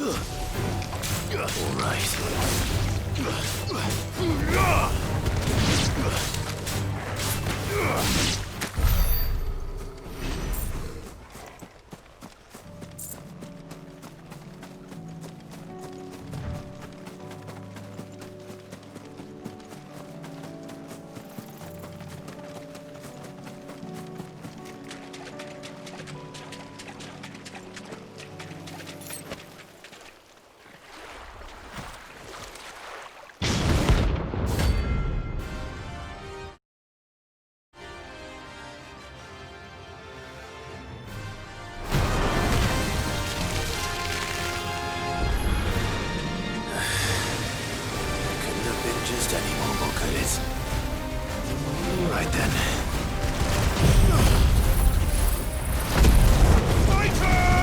All right. Just any mobile, could it? Right then. My turn!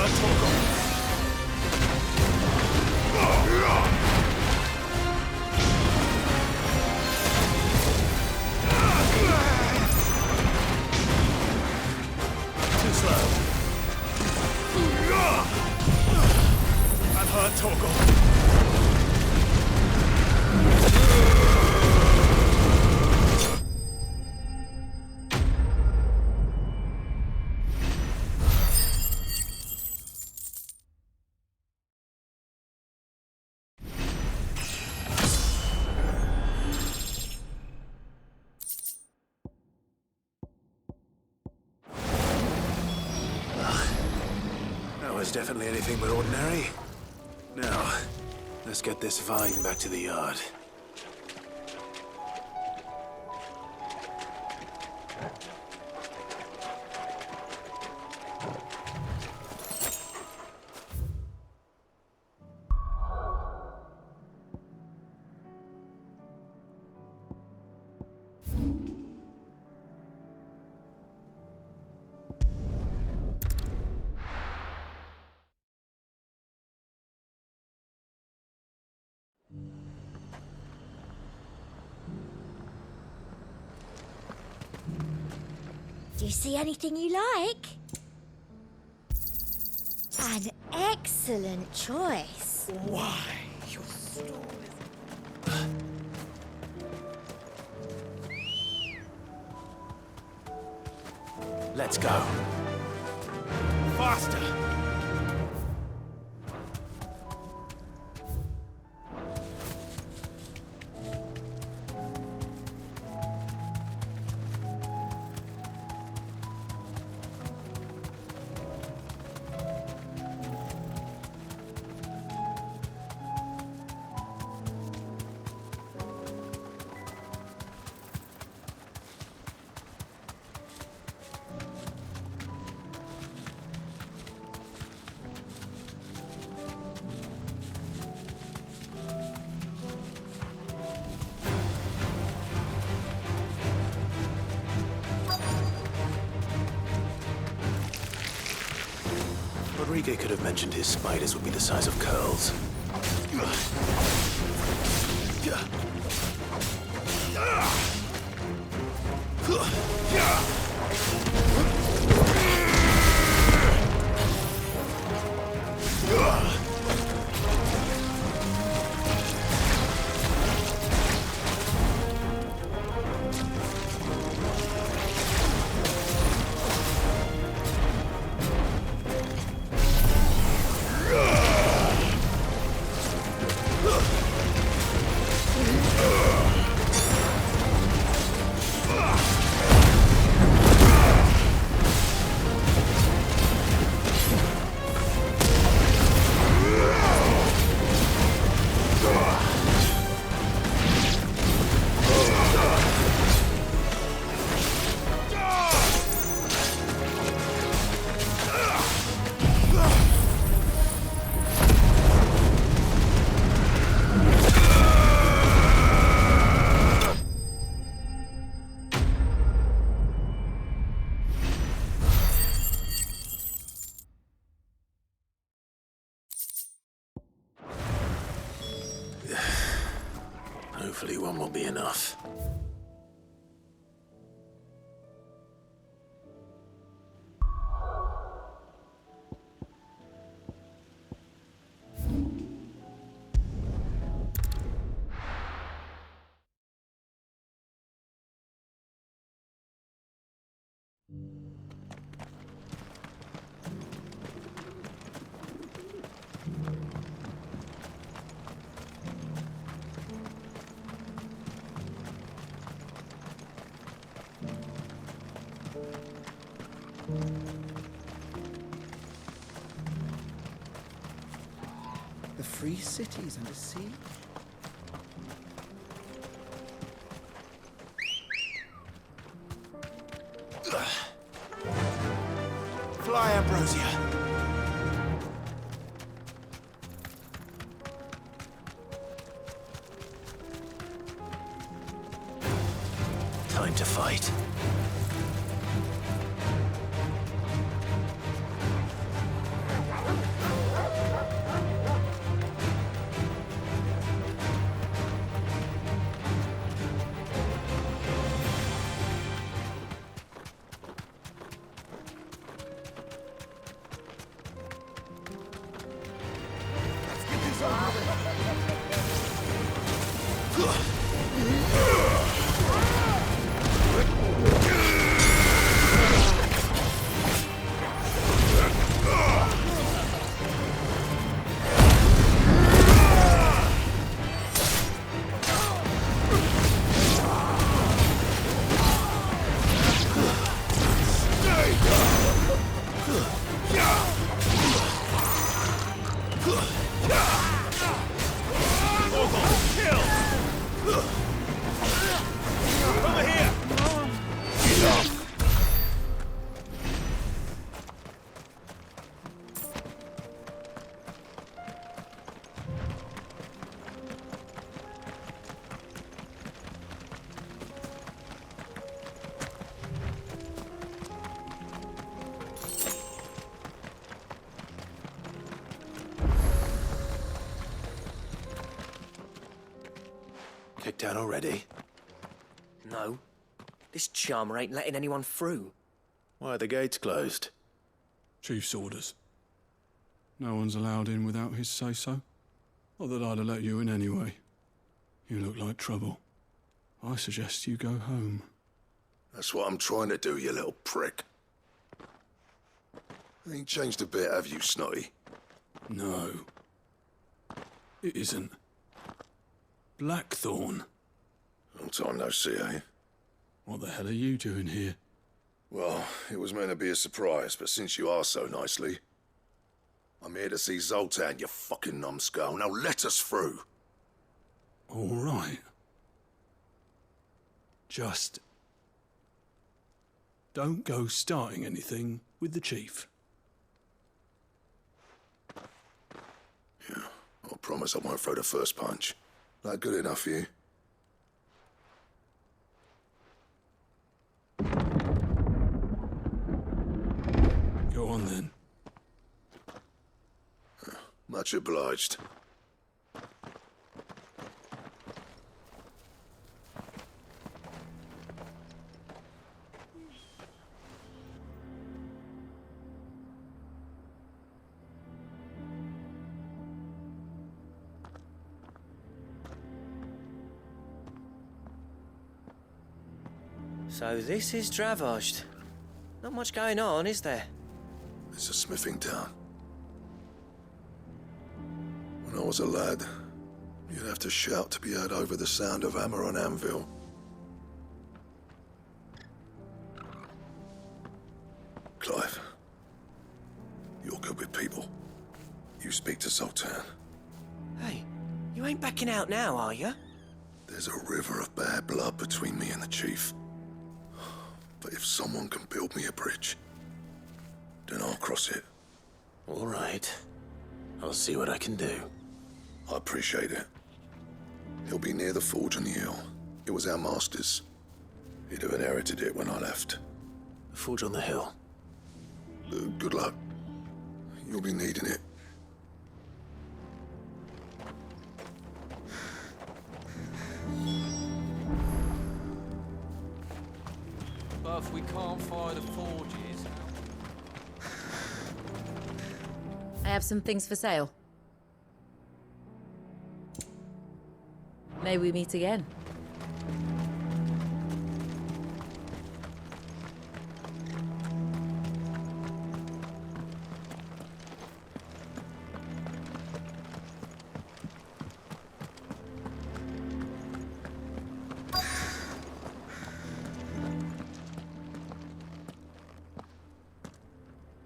heard Torgal. Too slow. I've heard Torgal. Was definitely anything but ordinary. Now, let's get this vine back to the yard. Do you see anything you like? An excellent choice. Why? Your stall is... Let's go. Faster! Rodriguez could have mentioned his spiders would be the size of curls. Hopefully one will be enough. The free cities under siege? Fly, Ambrosia. Time to fight. Kicked out already? No. This charmer ain't letting anyone through. Why are the gates closed? Chief's orders. No one's allowed in without his say-so. Not that I'd have let you in anyway. You look like trouble. I suggest you go home. That's what I'm trying to do, you little prick. Ain't changed a bit, have you, Snotty? No. It isn't. Blackthorn. Long time no see, eh? What the hell are you doing here? Well, it was meant to be a surprise, but since you are so nicely, I'm here to see Zoltan, you fucking numbskull. Now let us through. All right. Just don't go starting anything with the chief. Yeah, I promise I won't throw the first punch. That good enough for you? Go on then. Much obliged. So this is Dravosht. Not much going on, is there? It's a smithing town. When I was a lad, you'd have to shout to be heard over the sound of hammer on anvil. Clive, you're good with people. You speak to Zoltan. Hey, you ain't backing out now, are you? There's a river of bad blood between me and the chief. But if someone can build me a bridge, then I'll cross it. All right. I'll see what I can do. I appreciate it. He'll be near the forge on the hill. It was our master's. He'd have inherited it when I left. The forge on the hill. Good luck. You'll be needing it. But if we can't fire the forges... I have some things for sale. May we meet again?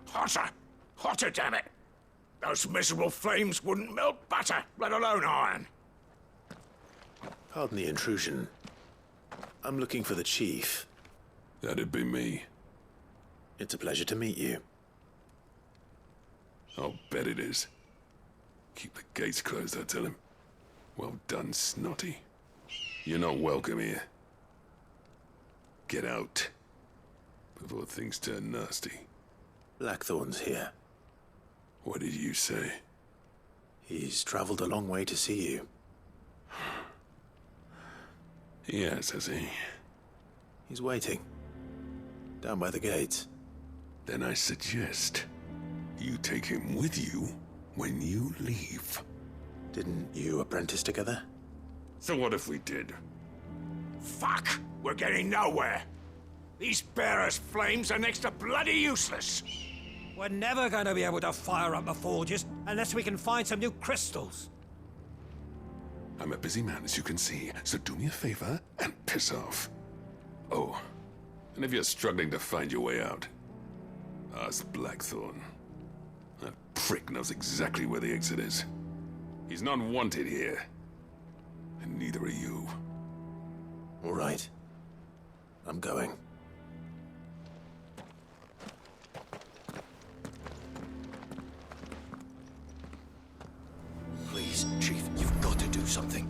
Hotter! Hotter, damn it! Those miserable flames wouldn't melt butter, let alone iron. Pardon the intrusion. I'm looking for the chief. That'd be me. It's a pleasure to meet you. I'll bet it is. Keep the gates closed, I tell him. Well done, Snotty. You're not welcome here. Get out. Before things turn nasty. Blackthorn's here. What did you say? He's traveled a long way to see you. Yes, has he? He's waiting. Down by the gates. Then I suggest you take him with you when you leave. Didn't you apprentice together? So what if we did? Fuck! We're getting nowhere. These bearers' flames are next to bloody useless. We're never going to be able to fire up the forges unless we can find some new crystals. I'm a busy man, as you can see, so do me a favor and piss off. Oh, and if you're struggling to find your way out, ask Blackthorn. That prick knows exactly where the exit is. He's not wanted here. And neither are you. All right. I'm going. Please, Chief, you've got to do something.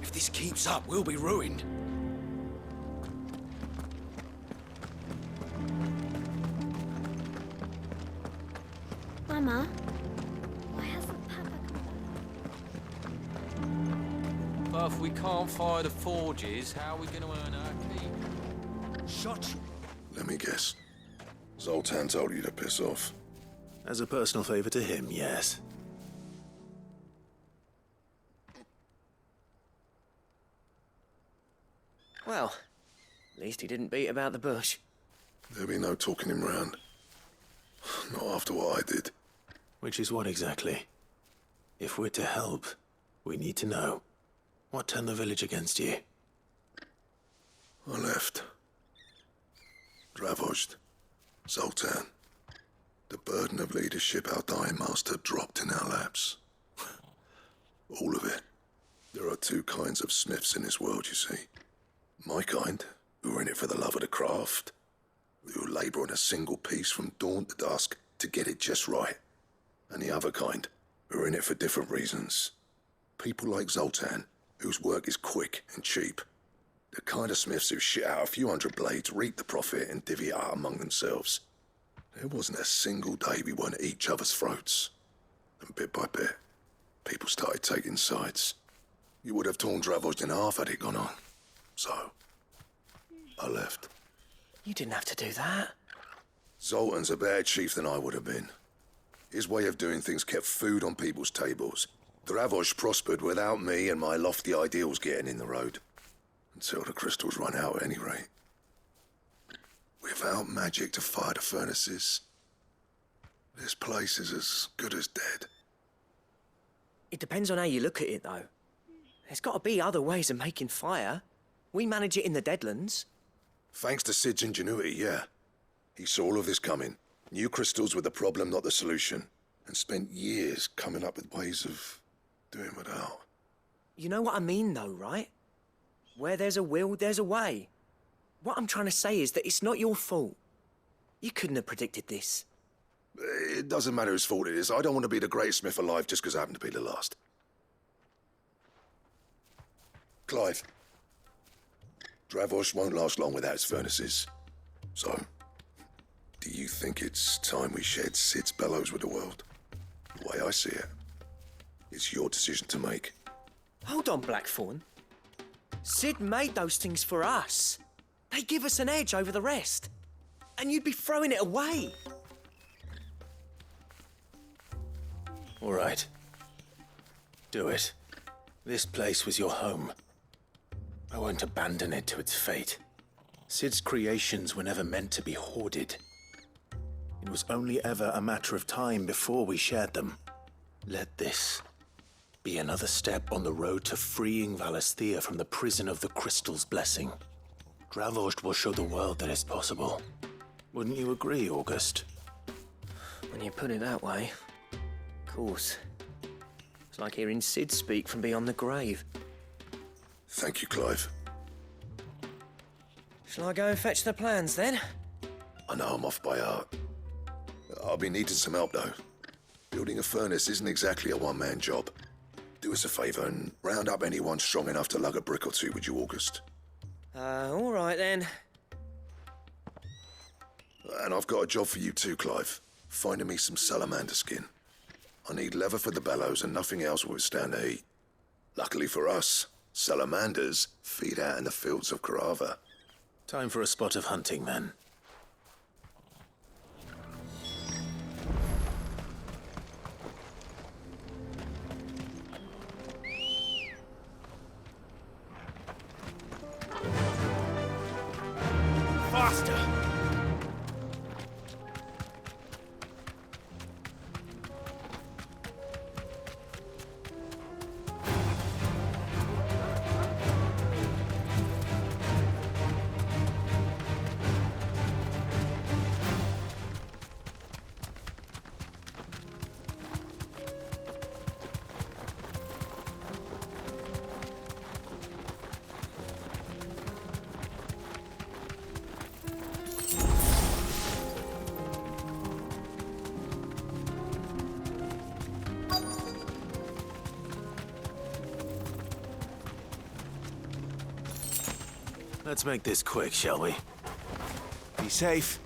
If this keeps up, we'll be ruined. Mama, why hasn't Papa come back? But if we can't fire the forges, how are we going to earn our keep? Shot you. Let me guess. Zoltan told you to piss off. As a personal favor to him, yes. Well, at least he didn't beat about the bush. There'll be no talking him round. Not after what I did. Which is what exactly? If we're to help, we need to know. What turned the village against you? I left. Dravozd. Zoltan. The burden of leadership our dying master dropped in our laps. All of it. There are two kinds of smiths in this world, you see. My kind, who are in it for the love of the craft, who labour on a single piece from dawn to dusk to get it just right. And the other kind, who are in it for different reasons. People like Zoltan, whose work is quick and cheap. The kind of smiths who shit out a few hundred blades, reap the profit, and divvy it out among themselves. There wasn't a single day we weren't at each other's throats. And bit by bit, people started taking sides. You would have torn Dravozd in half had it gone on. So, I left. You didn't have to do that. Zoltan's a better chief than I would have been. His way of doing things kept food on people's tables. Dravozd prospered without me and my lofty ideals getting in the road. Until the crystals run out at any rate. Without magic to fire the furnaces, this place is as good as dead. It depends on how you look at it, though. There's got to be other ways of making fire. We manage it in the Deadlands. Thanks to Sid's ingenuity, yeah. He saw all of this coming. Knew crystals were the problem, not the solution. And spent years coming up with ways of doing without. You know what I mean, though, right? Where there's a will, there's a way. What I'm trying to say is that it's not your fault. You couldn't have predicted this. It doesn't matter whose fault it is. I don't want to be the greatest smith alive just because I happen to be the last. Clive. Dravozd won't last long without its furnaces. So, do you think it's time we shared Sid's bellows with the world? The way I see it, it's your decision to make. Hold on, Blackthorn. Sid made those things for us. They give us an edge over the rest. And you'd be throwing it away. All right. Do it. This place was your home. I won't abandon it to its fate. Sid's creations were never meant to be hoarded. It was only ever a matter of time before we shared them. Let this be another step on the road to freeing Valisthea from the prison of the Crystal's blessing. Dravozd will show the world that it's possible. Wouldn't you agree, August? When you put it that way, of course. It's like hearing Sid speak from beyond the grave. Thank you, Clive. Shall I go and fetch the plans, then? I know I'm off by heart. I'll be needing some help, though. Building a furnace isn't exactly a one-man job. Do us a favour and round up anyone strong enough to lug a brick or two, would you, August? All right, then. And I've got a job for you too, Clive. Finding me some salamander skin. I need leather for the bellows and nothing else will withstand the heat. Luckily for us, salamanders feed out in the fields of Carava. Time for a spot of hunting, then. Let's make this quick, shall we? Be safe.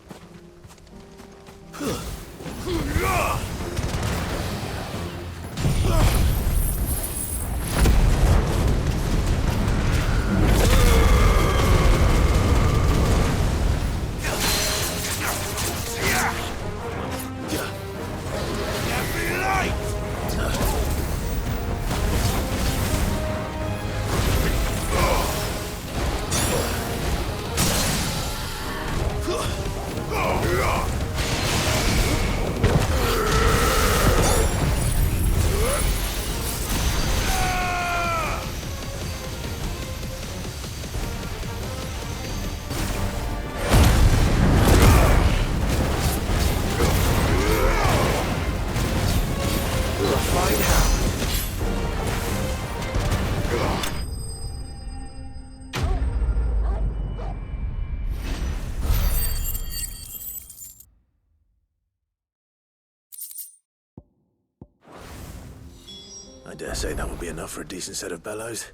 I dare say that will be enough for a decent set of bellows.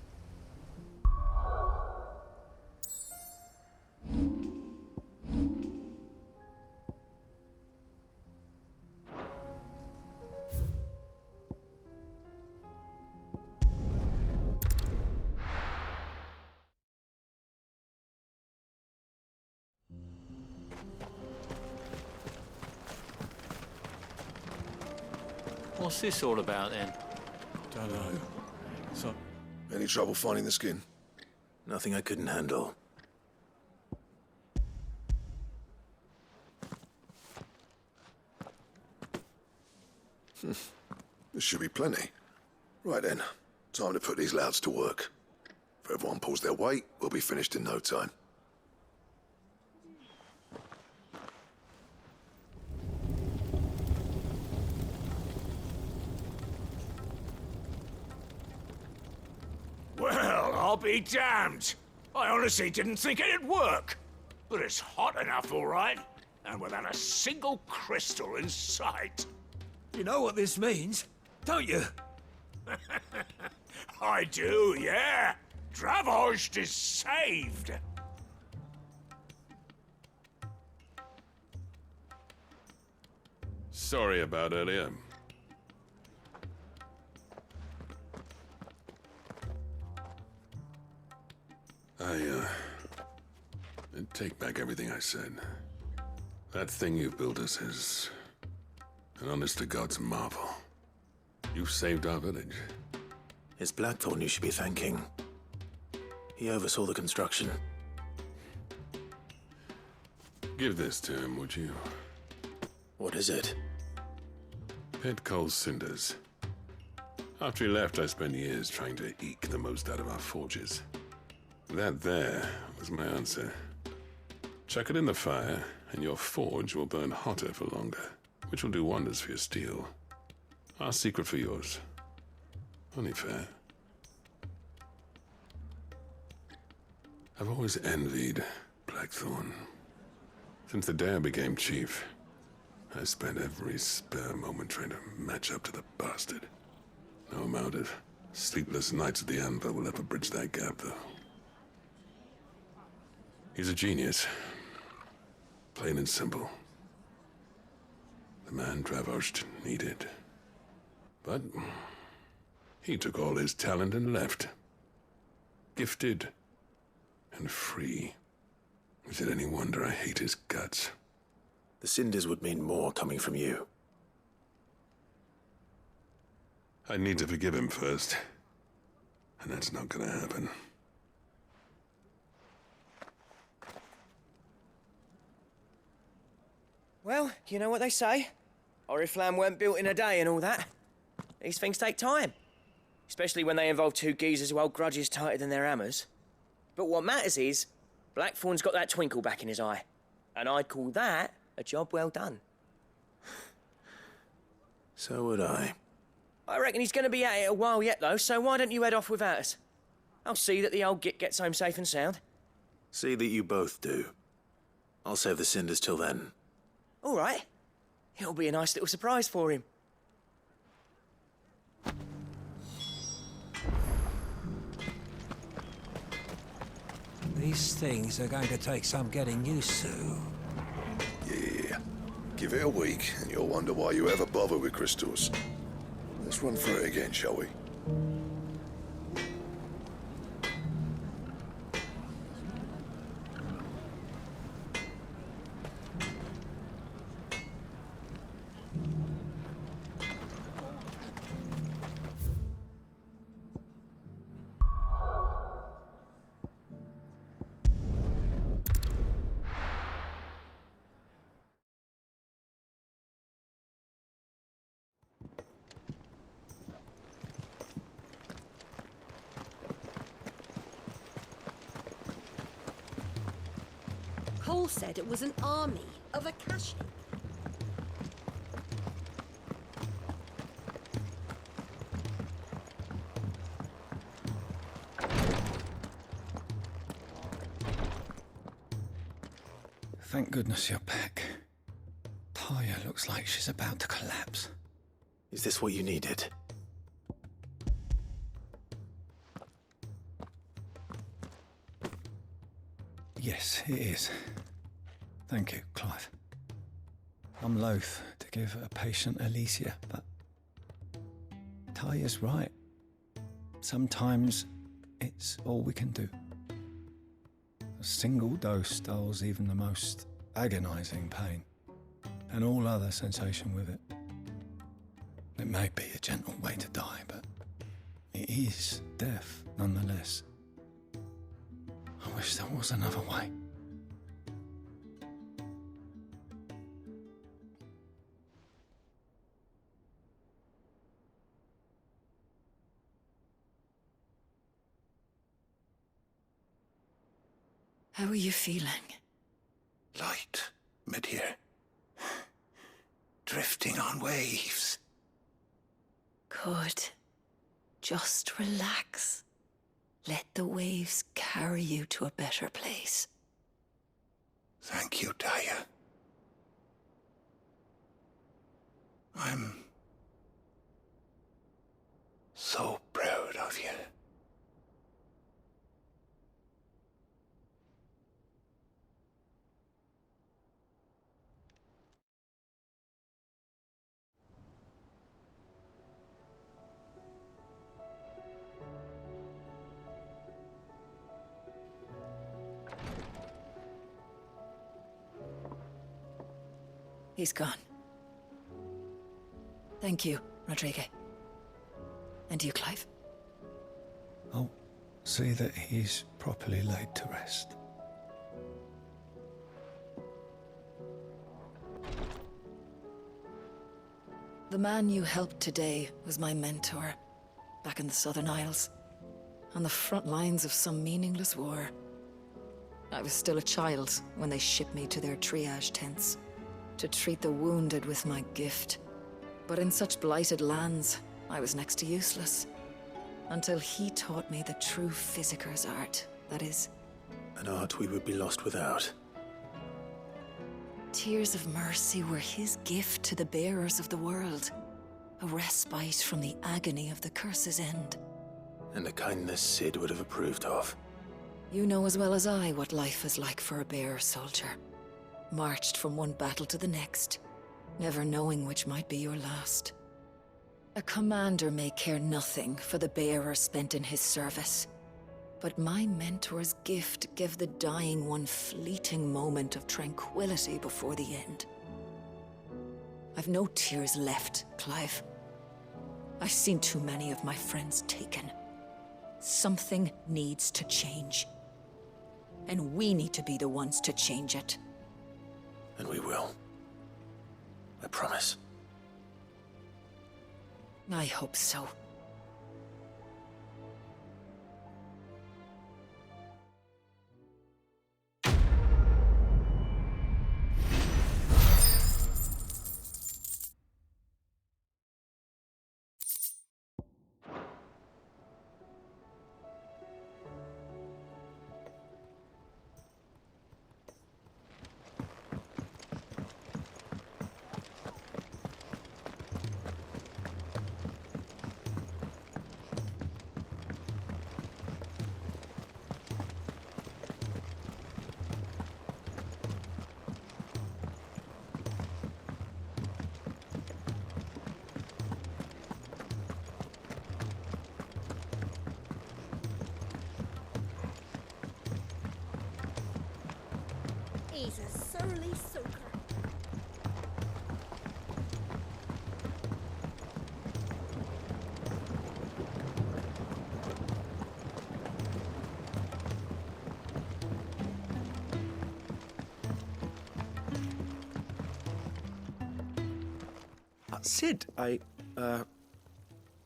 What's this all about then? Don't know. So, Any trouble finding the skin? Nothing I couldn't handle. There should be plenty. Right then, time to put these louds to work. If everyone pulls their weight, we'll be finished in no time. Well, I'll be damned. I honestly didn't think it'd work. But it's hot enough, all right. And without a single crystal in sight. you know what this means, don't you? I do, yeah. Dravost is saved. Sorry about earlier. I take back everything I said. That thing you built us is an honest-to-God's marvel. You saved our village. It's Blackthorn you should be thanking. He oversaw the construction. Give this to him, would you? What is it? Pit Cole's cinders. After he left, I spent years trying to eke the most out of our forges. That there was my answer. Chuck it in the fire, and your forge will burn hotter for longer, which will do wonders for your steel. Our secret for yours. Only fair. I've always envied Blackthorn. Since the day I became chief, I spent every spare moment trying to match up to the bastard. No amount of sleepless nights at the Anvil will ever bridge that gap, though. He's a genius. Plain and simple. The man Dravost needed. But he took all his talent and left. Gifted and free. Is it any wonder I hate his guts? The cinders would mean more coming from you. I need to forgive him first. And that's not gonna happen. Well, you know what they say. Oriflamme weren't built in a day and all that. These things take time. Especially when they involve two geezers who hold grudges tighter than their hammers. But what matters is, Blackthorn's got that twinkle back in his eye. And I'd call that a job well done. So would I. I reckon he's going to be at it a while yet, though, so why don't you head off without us? I'll see that the old git gets home safe and sound. See that you both do. I'll save the cinders till then. All right. It'll be a nice little surprise for him. These things are going to take some getting used to. Yeah. Give it a week, and you'll wonder why you ever bother with crystals. Let's run through it again, shall we? Cole said it was an army of Akashi. Thank goodness you're back. Taya looks like she's about to collapse. Is this what you needed? Yes, it is. Thank you, Clive. I'm loath to give a patient Alicia, but Taya's right. Sometimes it's all we can do. A single dose dulls even the most agonizing pain, and all other sensation with it. It may be a gentle way to die, but it is death nonetheless. I wish there was another way. How are you feeling? Light, mid-here. Drifting on waves. Good. Just relax. Let the waves carry you to a better place. Thank you, Taya. I'm so proud of you. He's gone. Thank you, Rodrigue. And you, Clive. I'll see that he's properly laid to rest. The man you helped today was my mentor, back in the Southern Isles, on the front lines of some meaningless war. I was still a child when they shipped me to their triage tents, to treat the wounded with my gift. But in such blighted lands, I was next to useless. Until he taught me the true physicker's art, that is. An art we would be lost without. Tears of mercy were his gift to the bearers of the world. A respite from the agony of the curse's end. And a kindness Sid would have approved of. You know as well as I what life is like for a bearer soldier. Marched from one battle to the next, never knowing which might be your last. A commander may care nothing for the bearer spent in his service, but my mentor's gift gave the dying one fleeting moment of tranquility before the end. I've no tears left, Clive. I've seen too many of my friends taken. Something needs to change. And we need to be the ones to change it. And we will. I promise. I hope so. surly soaker. Sid, I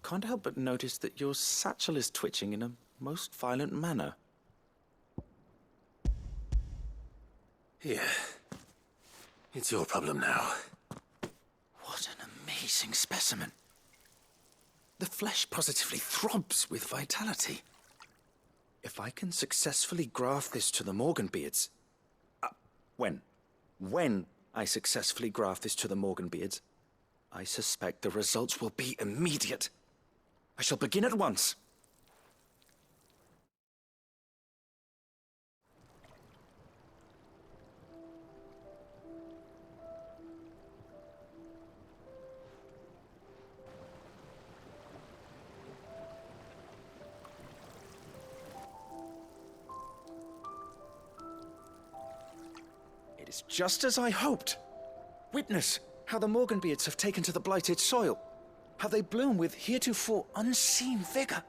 can't help but notice that your satchel is twitching in a most violent manner. Here. It's your problem now. What an amazing specimen. The flesh positively throbs with vitality. If I can successfully graft this to the Morganbeards... When I successfully graft this to the Morganbeards, I suspect the results will be immediate. I shall begin at once. It is just as I hoped. Witness how the Morganbeards have taken to the blighted soil. How they bloom with heretofore unseen vigor.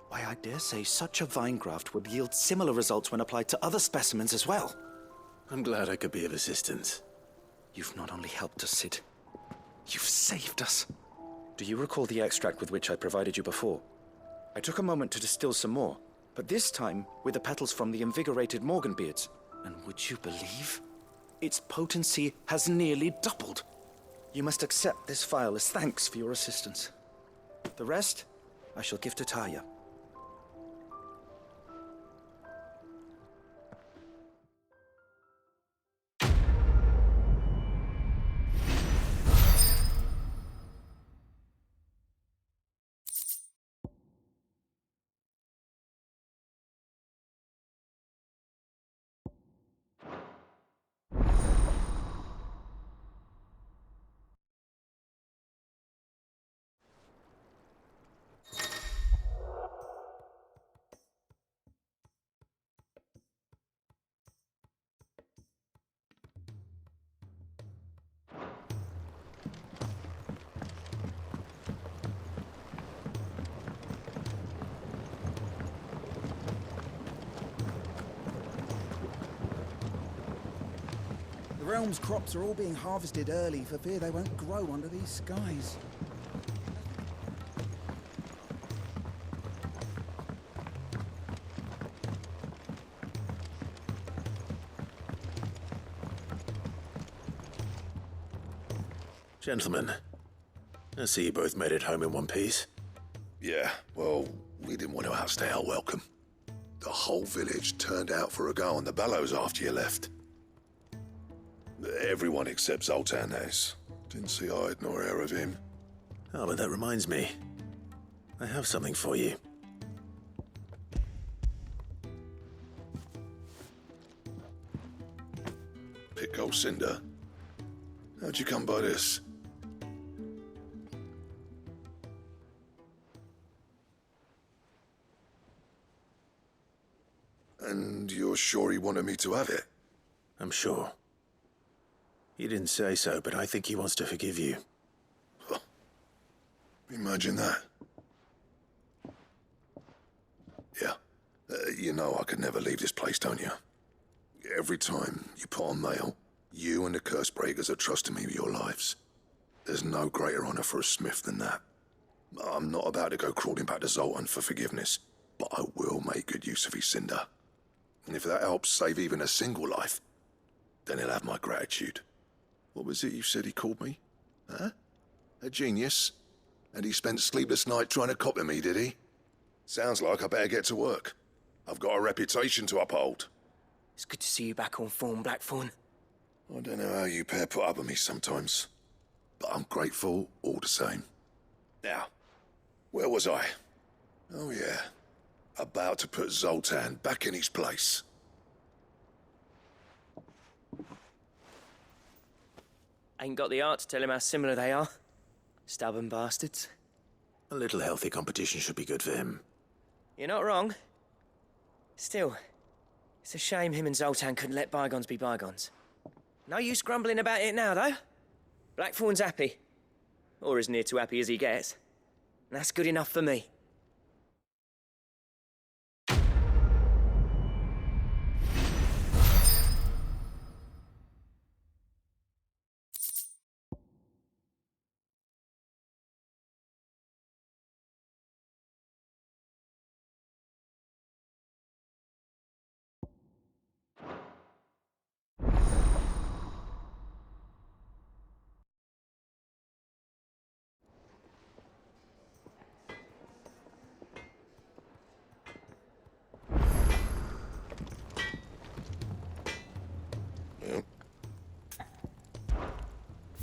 Why, I dare say such a vine graft would yield similar results when applied to other specimens as well. I'm glad I could be of assistance. You've not only helped us, Sid, you've saved us. Do you recall the extract with which I provided you before? I took a moment to distill some more, but this time with the petals from the invigorated Morganbeards. And would you believe? Its potency has nearly doubled. You must accept this vial as thanks for your assistance. The rest, I shall give to Taya. The realm's crops are all being harvested early for fear they won't grow under these skies. Gentlemen, I see you both made it home in one piece. Yeah, well, we didn't want to outstay our welcome. The whole village turned out for a go on the bellows after you left. Everyone except Zoltan has. Didn't see hide nor hair of him. Oh, but that reminds me. I have something for you. Pico Cinder. How'd you come by this? And you're sure he wanted me to have it? I'm sure. He didn't say so, but I think he wants to forgive you. Huh. Imagine that. Yeah. You know I could never leave this place, don't you? Every time you put on mail, you and the curse breakers are trusting me with your lives. There's no greater honor for a smith than that. I'm not about to go crawling back to Zoltan for forgiveness, but I will make good use of his cinder. And if that helps save even a single life, then he'll have my gratitude. What was it you said he called me? Huh? A genius? And he spent sleepless night trying to copy me, did he? Sounds like I better get to work. I've got a reputation to uphold. It's good to see you back on form, Blackthorn. I don't know how you pair put up with me sometimes, but I'm grateful all the same. Now, where was I? Oh yeah, about to put Zoltan back in his place. Ain't got the art to tell him how similar they are. Stubborn bastards. A little healthy competition should be good for him. You're not wrong. Still, it's a shame him and Zoltan couldn't let bygones be bygones. No use grumbling about it now, though. Blackthorn's happy. Or as near to happy as he gets. And that's good enough for me.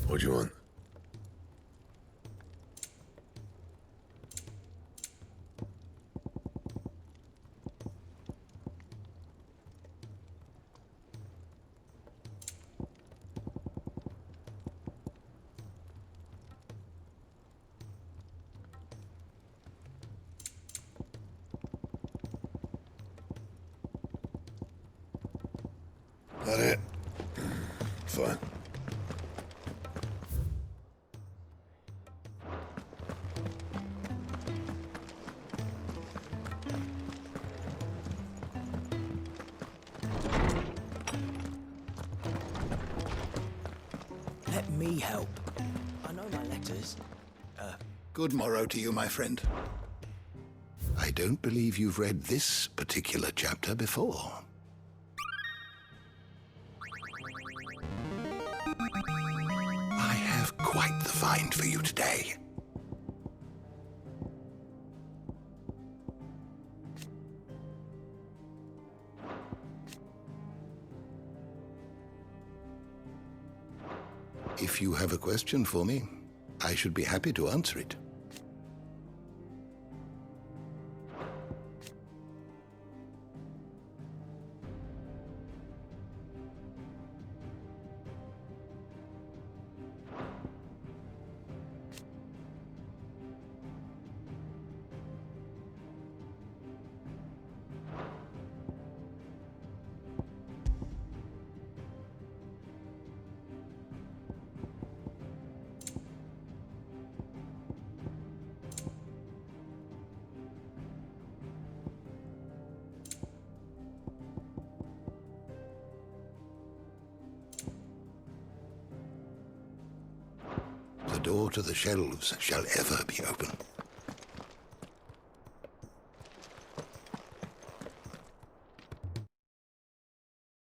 What do you want? That it? Fine. Let me help. I know my letters. Good morrow to you, my friend. I don't believe you've read this particular chapter before. I have quite the find for you today. If you have a question for me, I should be happy to answer it. The door to the shelves shall ever be open.